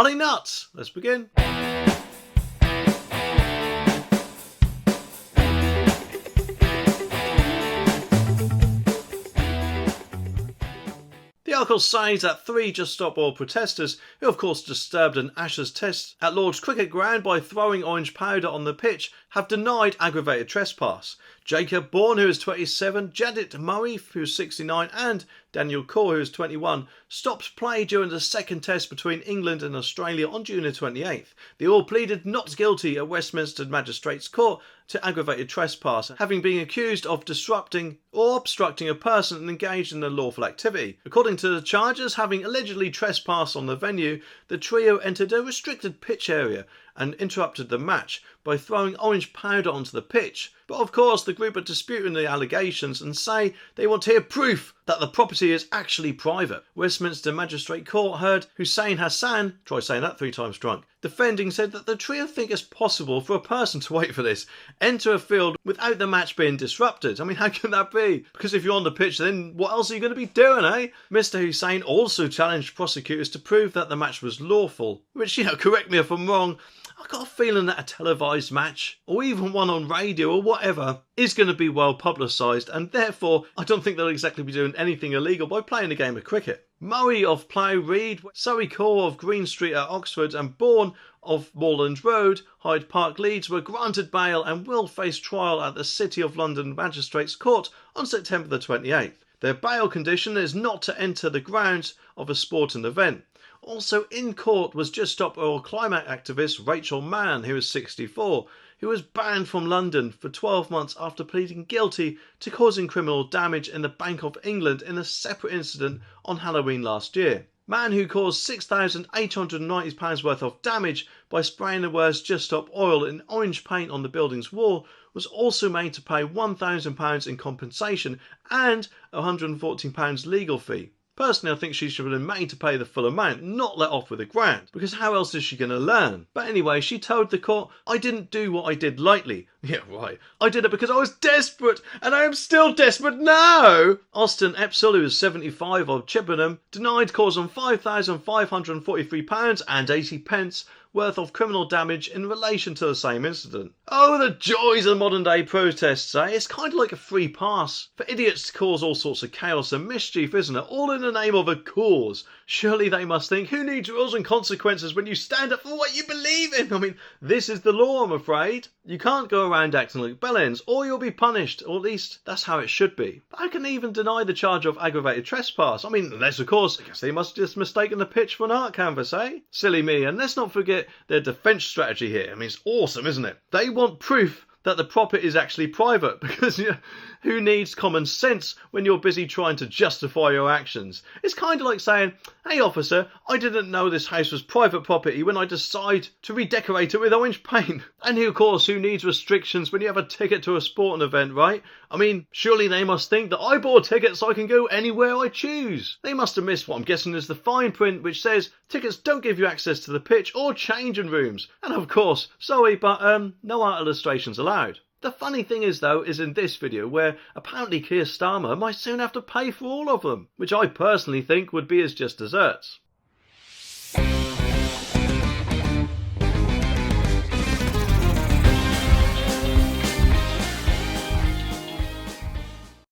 Are they nuts? Let's begin. The article says that 3 Just Stop Oil protesters, who of course disturbed an Ashes test at Lord's Cricket Ground by throwing orange powder on the pitch, have denied aggravated trespass. Jacob Bourne, who is 27, Jadit Murray, who is 69, and Daniel Kaur, who is 21, stopped play during the second test between England and Australia on June the 28th. They all pleaded not guilty at Westminster Magistrates Court to aggravated trespass, having been accused of disrupting or obstructing a person engaged in a lawful activity. According to the charges, having allegedly trespassed on the venue, the trio entered a restricted pitch area and interrupted the match by throwing orange powder onto the pitch. But of course the group are disputing the allegations and say they want to hear proof that the property is actually private. Westminster Magistrate Court heard Hussein Hassan, try saying that 3 times drunk, defending said that the trio think it's possible for a person to, wait for this, enter a field without the match being disrupted. I mean, how can that be? Because if you're on the pitch, then what else are you going to be doing, eh? Mr. Hussein also challenged prosecutors to prove that the match was lawful, which, correct me if I'm wrong, I've got a feeling that a televised match, or even one on radio or whatever, is going to be well publicised, and therefore I don't think they'll exactly be doing anything illegal by playing a game of cricket. Murray of Plough Reed, Surrey Core of Green Street at Oxford, and Bourne of Moorland Road, Hyde Park, Leeds, were granted bail and will face trial at the City of London Magistrates Court on September the 28th. Their bail condition is not to enter the grounds of a sporting event. Also in court was Just Stop Oil climate activist Rachel Mann, who is 64, who was banned from London for 12 months after pleading guilty to causing criminal damage in the Bank of England in a separate incident on Halloween last year. Mann, who caused £6,890 worth of damage by spraying the words Just Stop Oil in orange paint on the building's wall, was also made to pay £1,000 in compensation and a £114 legal fee. Personally, I think she should have been made to pay the full amount, not let off with £1,000, because how else is she going to learn? But anyway, she told the court, "I didn't do what I did lightly." Yeah, right. "I did it because I was desperate, and I am still desperate now." Austin Epsell, who is 75 of Chippenham, denied causing £5,543 and 80p worth of criminal damage in relation to the same incident. Oh, the joys of modern day protests, eh? It's kind of like a free pass for idiots to cause all sorts of chaos and mischief, isn't it? All in the name of a cause. Surely they must think, who needs rules and consequences when you stand up for what you believe in? I mean, this is the law, I'm afraid. You can't go around acting like bellends, or you'll be punished, or at least that's how it should be. But how can they even deny the charge of aggravated trespass? I mean, unless of course, I guess they must have just mistaken the pitch for an art canvas, eh? Silly me. And let's not forget their defence strategy here. I mean, it's awesome, isn't it? They want proof that the property is actually private, because who needs common sense when you're busy trying to justify your actions? It's kind of like saying, "Hey officer, I didn't know this house was private property when I decide to redecorate it with orange paint." And of course, who needs restrictions when you have a ticket to a sporting event, right? I mean, surely they must think that I bought a ticket so I can go anywhere I choose. They must have missed what I'm guessing is the fine print, which says tickets don't give you access to the pitch or changing rooms. And of course, sorry, but no art illustrations allowed. The funny thing is though, is in this video where apparently Keir Starmer might soon have to pay for all of them, which I personally think would be as just desserts.